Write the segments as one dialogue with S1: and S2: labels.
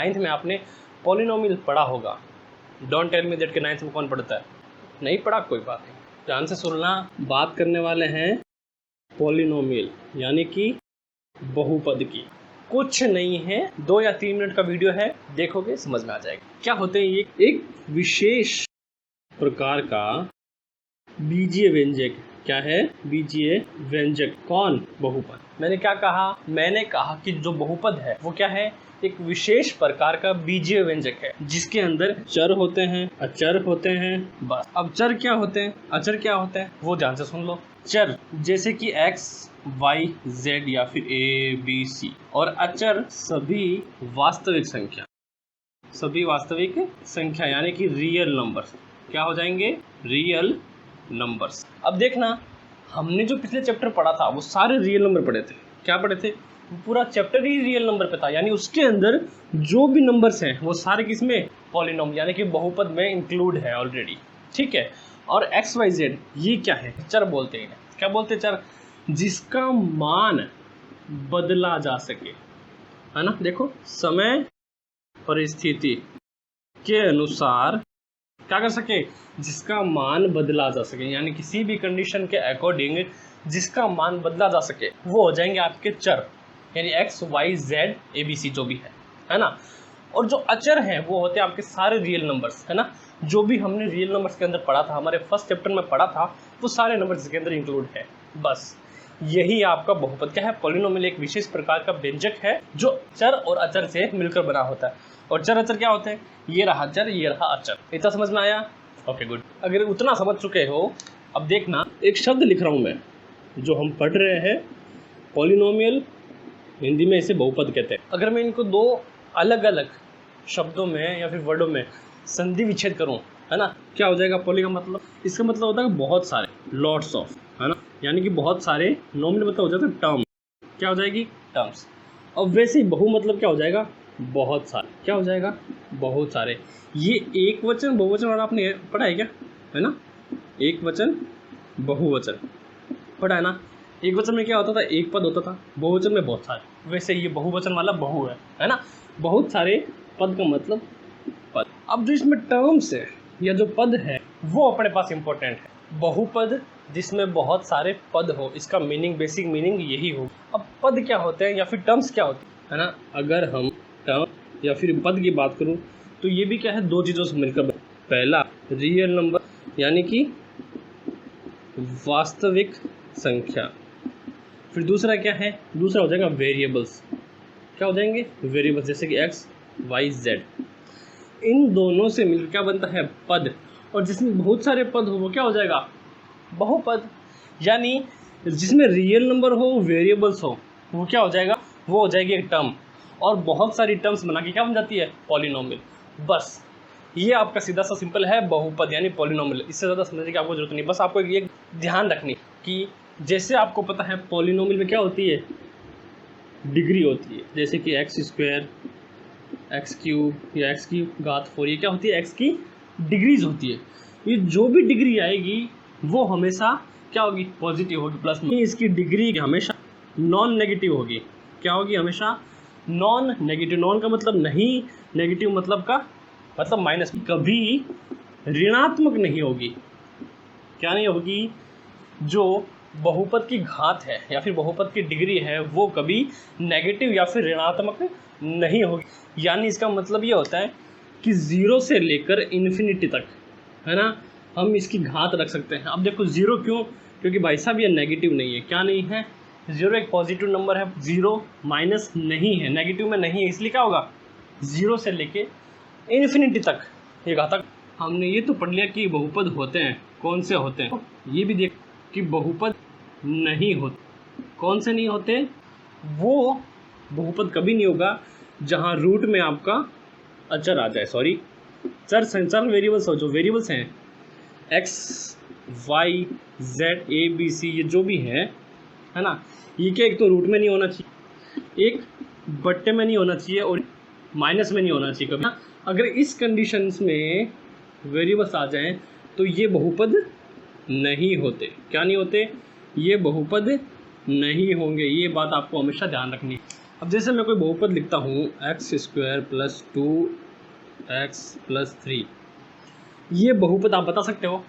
S1: 9th में आपने polynomial पढ़ा होगा। डोंट टेल मी दैट के 9th में कौन पढ़ता है, नहीं पढ़ा, कोई बात नहीं, ध्यान से सुनना। बात करने वाले हैं पॉलिनोमियल यानी कि बहुपद की। कुछ नहीं है, 2 या 3 मिनट का वीडियो है, देखोगे समझ में आ जाएगा। क्या होते हैं ये, एक विशेष प्रकार का बीजीय व्यंजक। क्या है? बीजीय व्यंजक। कौन? बहुपद। मैंने क्या कहा? मैंने कहा कि जो बहुपद है वो क्या है, एक विशेष प्रकार का बीजीय व्यंजक है जिसके अंदर चर होते हैं, अचर होते हैं। बस। अब चर क्या होते हैं, अचर क्या होते हैं, वो ध्यान से सुन लो। चर जैसे कि x, y, z या फिर a, b, c, और अचर सभी वास्तविक संख्या, सभी वास्तविक संख्या यानी कि रियल नंबर्स। क्या हो जाएंगे? Real numbers. अब देखना, हमने जो पिछले चैप्टर पढ़ा था वो सारे रियल नंबर पढ़े थे। क्या पढ़े थे? पूरा चैप्टर ही रियल नंबर पे था, यानी उसके अंदर जो भी नंबर्स हैं वो सारे किसमें? पॉलिनोम यानी कि बहुपद में इंक्लूड है ऑलरेडी। ठीक है। और x, y, z ये क्या है? चर बोलते हैं। क्या बोलते हैं? चर, जिसका मान बदला जा सके, है ना। देखो, समय परिस्थिति के अनुसार क्या कर सके, जिसका मान बदला जा सके, यानी किसी भी कंडीशन के अकॉर्डिंग जिसका मान बदला जा सके, वो हो जाएंगे आपके चर, यानी x, y, z, a, b, c जो भी है ना। और जो अचर हैं वो होते हैं आपके सारे रियल नंबर्स, है ना। जो भी हमने रियल नंबर्स के अंदर पढ़ा था, हमारे फर्स्ट चैप्टर में पढ़ा था, वो सारे नंबर्स इसके अंदर इंक्लूड है। बस यही आपका बहुपद क्या है? पॉलिनोमियल एक विशेष प्रकार का व्यंजक है जो चर और अचर से मिलकर बना होता है। और चर अचर क्या होते हैं? ये रहा चर, ये रहा अचर। इतना समझ में आया? Okay, good. अगर उतना समझ चुके हो, अब देखना, एक शब्द लिख रहा हूँ मैं जो हम पढ़ रहे हैं, पॉलिनोमियल, हिंदी में इसे बहुपद कहते हैं। अगर मैं इनको 2 अलग अलग शब्दों में या फिर वर्डों में संधि विच्छेद करूँ, है ना, क्या हो जाएगा? पॉली का मतलब, इसका मतलब होता है बहुत सारे, लॉट्स ऑफ, है ना, यानी कि बहुत सारे। नॉमिनल मतलब हो जाता है टर्म, क्या हो जाएगी? टर्म्स। अब वैसे ही बहु मतलब क्या हो जाएगा? बहुत सारे। क्या हो जाएगा? बहुत सारे। ये एक वचन बहुवचन वाला आपने पढ़ा है क्या? है ना, एक वचन बहुवचन पढ़ा है ना। एक वचन में क्या होता था? एक पद होता था, बहुवचन में बहुत सारे। वैसे ये बहुवचन वाला बहु है ना, बहुत सारे पद का मतलब पद। अब जो इसमें टर्म्स है या जो पद है वो अपने पास इंपॉर्टेंट है। बहुपद जिसमें बहुत सारे पद हो, इसका मीनिंग, बेसिक मीनिंग यही हो। अब पद क्या होते हैं या फिर टर्म्स क्या होते हैं, है ना। अगर हम टर्म या फिर पद की बात करूं तो ये भी क्या है? 2 चीज़ों से मिलकर। पहला रियल नंबर यानी कि वास्तविक संख्या, फिर दूसरा क्या है? दूसरा हो जाएगा वेरिएबल्स। क्या हो जाएंगे? वेरिएबल्स, जैसे कि x, y, z। इन दोनों से मिलकर क्या बनता है? पद। और जिसमें बहुत सारे पद हो वो क्या हो जाएगा? बहुपद। यानी जिसमें रियल नंबर हो, वेरिएबल्स हो, वो क्या हो जाएगा? वो हो जाएगी एक टर्म। और बहुत सारी टर्म्स बना के क्या बन जाती है? पॉलिनोमियल। बस ये आपका सीधा सा सिंपल है बहुपद यानी पॉलिनोमियल। इससे ज़्यादा समझने की आपको जरूरत नहीं। बस आपको ये ध्यान रखनी कि जैसे आपको पता है पॉलिनोमियल में क्या होती है? डिग्री होती है, जैसे कि x², x³ या x⁴, ये क्या होती है? x की डिग्रीज होती है। ये जो भी डिग्री आएगी वो हमेशा क्या होगी? पॉजिटिव होगी, प्लस में। इसकी डिग्री हमेशा नॉन नेगेटिव होगी। क्या होगी? हमेशा नॉन नेगेटिव। नॉन का मतलब नहीं, नेगेटिव मतलब का मतलब माइनस। कभी ऋणात्मक नहीं होगी। क्या नहीं होगी? जो बहुपद की घात है या फिर बहुपद की डिग्री है वो कभी नेगेटिव या फिर ऋणात्मक नहीं होगी। यानी इसका मतलब ये होता है कि 0 से लेकर इन्फिनिटी तक, है ना, हम इसकी घात रख सकते हैं। अब देखो 0 क्यों? क्योंकि भाई साहब ये नेगेटिव नहीं है। क्या नहीं है? 0 एक पॉजिटिव नंबर है, 0 माइनस नहीं है, नेगेटिव में नहीं है, इसलिए क्या होगा? 0 से लेके इन्फिनिटी तक ये घातक। हमने ये तो पढ़ लिया कि बहुपद होते हैं, कौन से होते हैं। ये भी देख कि बहुपद नहीं होते। कौन से नहीं होते? वो बहुपद कभी नहीं होगा जहाँ रूट में आपका अचर आ जाए, सॉरी चर वेरिएबल्स हो, जो वेरिएबल्स हैं x, y, z, a, b, c, ये जो भी है ना, ये क्या एक तो रूट में नहीं होना चाहिए, एक बट्टे में नहीं होना चाहिए और माइनस में नहीं होना चाहिए कभी। अगर इस कंडीशंस में वेरिएबल्स आ जाएं तो ये बहुपद नहीं होते। क्या नहीं होते? ये बहुपद नहीं होंगे। ये बात आपको हमेशा ध्यान रखनी है। अब जैसे मैं कोई बहुपद लिखता हूँ x² + 2x + 3, ये बहुपद आप बता सकते हो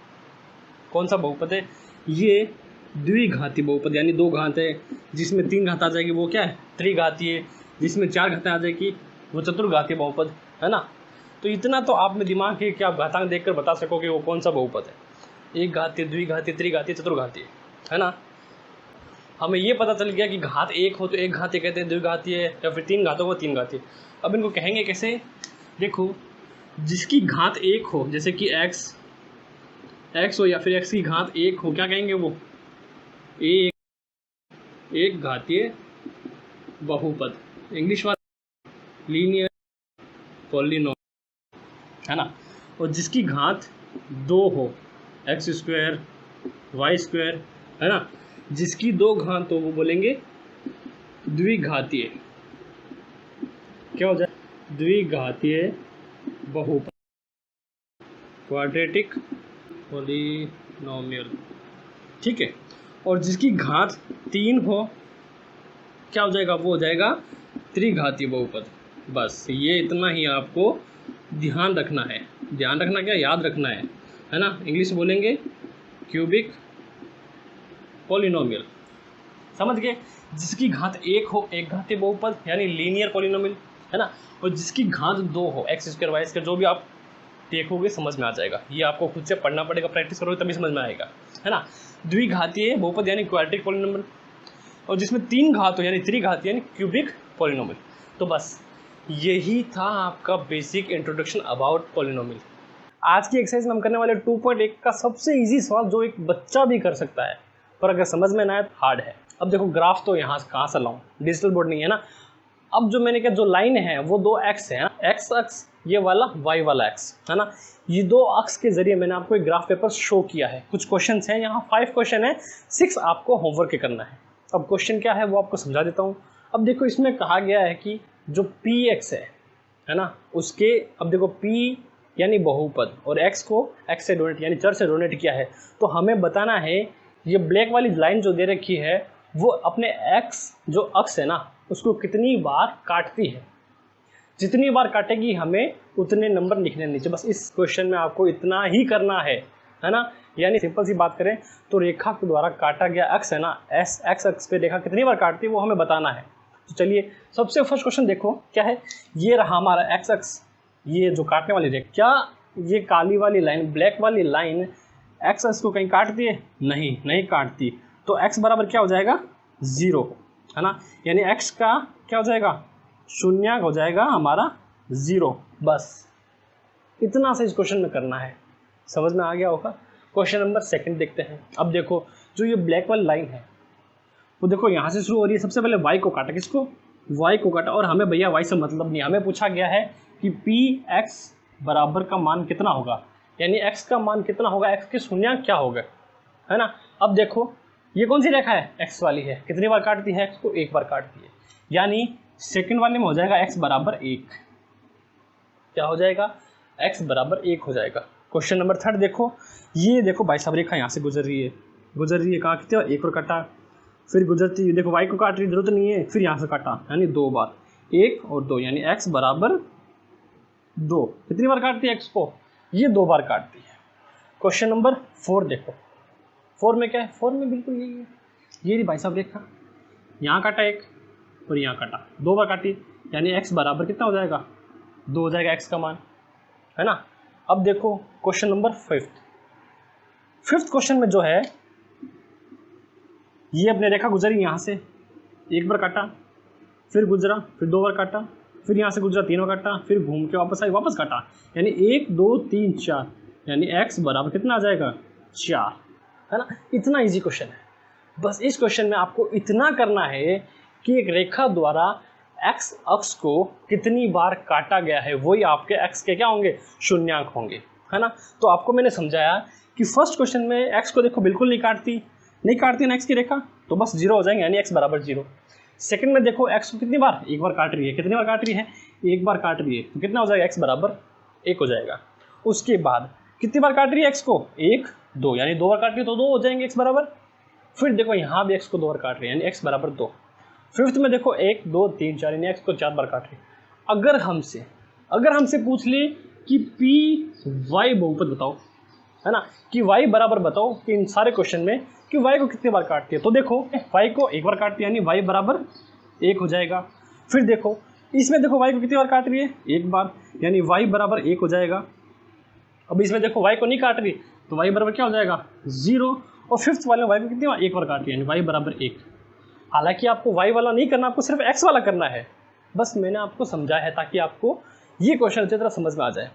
S1: कौन सा बहुपद है? ये द्विघाती बहुपद, यानी दो घात है, जिसमें 3 घात आ जाएगी वो क्या है? त्रिघातीय। जिसमें 4 घातें आ जाएगी वो चतुर्घातीय बहुपद, है ना। तो इतना तो आप में दिमाग है कि आप घातांक देखकर बता सको कि वो कौन सा बहुपद है, एक घातीय, द्विघातीय, त्रिघातीय, चतुर्घातीय, है ना। हमें ये पता चल गया कि घात एक हो तो एक घातीय कहते हैं, द्विघातीय, या फिर 3 घातों को 3 घातीय। अब इनको कहेंगे कैसे? देखो, जिसकी घात एक हो, जैसे कि x हो या फिर x की घात एक हो, क्या कहेंगे वो? एक घातीय बहुपद, इंग्लिश वाला लीनियर पॉलिनोमियल, है ना। और जिसकी घात 2 हो, x², y², है ना, जिसकी 2 घात हो वो बोलेंगे द्विघातीय। क्या हो जाए? द्विघातीय बहुपद, क्वाड्रेटिक पॉलिनोमियल, ठीक है। और जिसकी घात 3 हो, क्या हो जाएगा? वो हो जाएगा त्रिघातीय बहुपद। बस ये इतना ही आपको ध्यान रखना है। ध्यान रखना क्या, याद रखना है ना। इंग्लिश बोलेंगे क्यूबिक पॉलिनोमियल, समझ गए। जिसकी घात 1 हो, एक घातीय बहुपद यानी लीनियर पॉलिनोमियल, है ना। और जिसकी घात 2 हो, x² y², जो भी आप देखोगे समझ में आ जाएगा। ये आपको खुद से पढ़ना पड़ेगा, प्रैक्टिस करोगे तभी समझ में आएगा, है ना। द्विघातीय बहुपद यानी क्वाड्रेटिक पॉलिनोमियल, और जिसमें 3 घात हो यानी त्रिघातीय यानी क्यूबिक पॉलिनोमियल। तो बस यही था आपका बेसिक इंट्रोडक्शन अबाउट पॉलिनोमियल। आज की एक्सरसाइज में हम करने वाले 2.1 का सबसे इजी सवाल जो एक बच्चा भी कर सकता है, पर अगर समझ में ना आए तो हार्ड है। अब देखो, ग्राफ तो यहाँ कहाँ से लाऊं, डिजिटल बोर्ड नहीं है ना। अब जो मैंने कहा, जो लाइन है वो 2 एक्स है, एक्स अक्स ये वाला, वाई वाला एक्स, है ना। ये 2 अक्स के जरिए मैंने आपको एक ग्राफ पेपर शो किया है। कुछ क्वेश्चन हैं यहाँ, 5 क्वेश्चन है, 6 आपको होमवर्क करना है। अब क्वेश्चन क्या है वो आपको समझा देता हूँ। अब देखो, इसमें कहा गया है कि जो पी एक्स है ना, उसके, अब देखो पी यानी बहुपद और x को x से डोनेट यानी चर से डोनेट किया है। तो हमें बताना है ये ब्लैक वाली लाइन जो दे रखी है वो अपने x जो अक्ष है ना उसको कितनी बार काटती है। जितनी बार काटेगी हमें उतने नंबर लिखने नीचे। बस इस क्वेश्चन में आपको इतना ही करना है ना। यानी सिंपल सी बात करें तो रेखा के द्वारा काटा गया अक्ष है ना, x अक्ष पे रेखा कितनी बार काटती है वो हमें बताना है। तो चलिए, सबसे फर्स्ट क्वेश्चन देखो क्या है। ये रहा हमारा x अक्ष, ये जो काटने वाली रेखा, क्या ये काली वाली लाइन, ब्लैक वाली लाइन x अक्ष को कहीं काटती है? नहीं काटती। तो x बराबर क्या हो जाएगा? 0, है ना। यानी x का क्या हो जाएगा? शून्य हो जाएगा हमारा 0। बस इतना से इस क्वेश्चन में करना है। समझ में आ गया होगा। क्वेश्चन नंबर 2 देखते हैं। अब देखो, जो ये ब्लैक वाली लाइन है वो देखो यहाँ से शुरू हो रही है। सबसे पहले y को काटा, किसको? y को काटा। और हमें भैया y से मतलब नहीं, हमें पूछा गया है कि px बराबर का मान कितना होगा, यानी x का मान कितना होगा, x के शून्य क्या होगा, है ना। अब देखो, ये कौन सी रेखा है? x वाली है। कितनी बार काटती है? x को 1 बार काटती है। यानी सेकंड वाले में हो जाएगा x बराबर 1। क्या हो जाएगा? x बराबर 1 हो जाएगा। क्वेश्चन नंबर 3 देखो, ये देखो भाई साहब, रेखा यहाँ से गुजर रही है कहाँ, कितने बार? 1 बार काटा, फिर गुजरती है, देखो y को काट रही, जरूरत नहीं है, फिर यहाँ से काटा, यानी 2 बार, 1 और 2, यानी x बराबर 2। कितनी बार काटती है x को? ये 2 बार काटती है। क्वेश्चन नंबर 4 देखो, 4 में क्या है? 4 में बिल्कुल यही है, ये रही भाई साहब रेखा, यहाँ काटा 1 और यहाँ काटा, 2 बार काटी, यानी x बराबर कितना हो जाएगा? 2 हो जाएगा x का मान, है ना। अब देखो क्वेश्चन नंबर 5th क्वेश्चन में जो है, ये अपने रेखा गुजरी यहाँ से, 1 बार काटा, फिर गुजरा, फिर 2 बार काटा, फिर यहाँ से गुजरा, 3 बार काटा, फिर घूम के वापस आई, वापस काटा, यानी 1 2 3 4, यानी x बराबर कितना आ जाएगा? 4, है ना। इतना इजी क्वेश्चन है। बस इस क्वेश्चन में आपको इतना करना है कि एक रेखा द्वारा x अक्ष को कितनी बार काटा गया है, वही आपके x के क्या होंगे? शून्यांक होंगे, है ना। तो आपको मैंने समझाया कि फर्स्ट क्वेश्चन में x को देखो बिल्कुल नहीं काटती ना x की रेखा, तो बस 0 हो जाएंगे, यानी x बराबर 0। सेकंड में देखो x को कितनी बार? 1 बार काट रही है। कितनी बार काट रही है? 1 बार काट रही है, तो कितना हो जाएगा? x बराबर 1 हो जाएगा। उसके बाद कितनी बार काट रही है x को? 1 2, यानी 2 बार काट रही है तो 2 हो जाएंगे x बराबर। फिर देखो यहाँ भी x को 2 बार काट रही है, यानी x बराबर 2। फिफ्थ में देखो 1 2 3 4 यानी एक्स को 4 बार काट रही है। अगर हमसे पूछ ले कि पी वाई बहुपद बताओ, है ना, कि वाई बराबर बताओ कि इन सारे क्वेश्चन में कि वाई को कितनी बार काटती है, तो देखो वाई को 1 बार काटती है यानी वाई बराबर 1 हो जाएगा। फिर देखो इसमें देखो वाई को कितनी बार काट रही है, 1 बार, यानी वाई बराबर 1 हो जाएगा। अब इसमें देखो वाई को नहीं काट रही तो वाई बराबर क्या हो जाएगा 0। और फिफ्थ वाले वाई को कितनी बार 1 बार काट रही है यानी वाई बराबर 1। हालांकि आपको वाई वाला नहीं करना, आपको सिर्फ एक्स वाला करना है। बस मैंने आपको समझाया है ताकि आपको ये क्वेश्चन अच्छी तरह समझ में आ जाए।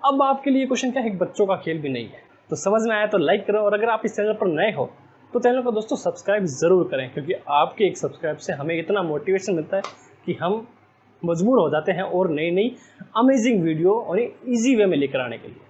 S1: अब आपके लिए क्वेश्चन क्या है, एक बच्चों का खेल भी नहीं है। तो समझ में आया तो लाइक करो, और अगर आप इस चैनल पर नए हो तो चैनल को दोस्तों सब्सक्राइब ज़रूर करें, क्योंकि आपके एक सब्सक्राइब से हमें इतना मोटिवेशन मिलता है कि हम मजबूर हो जाते हैं और नई नई अमेजिंग वीडियो और ईजी वे में लेकर आने के लिए।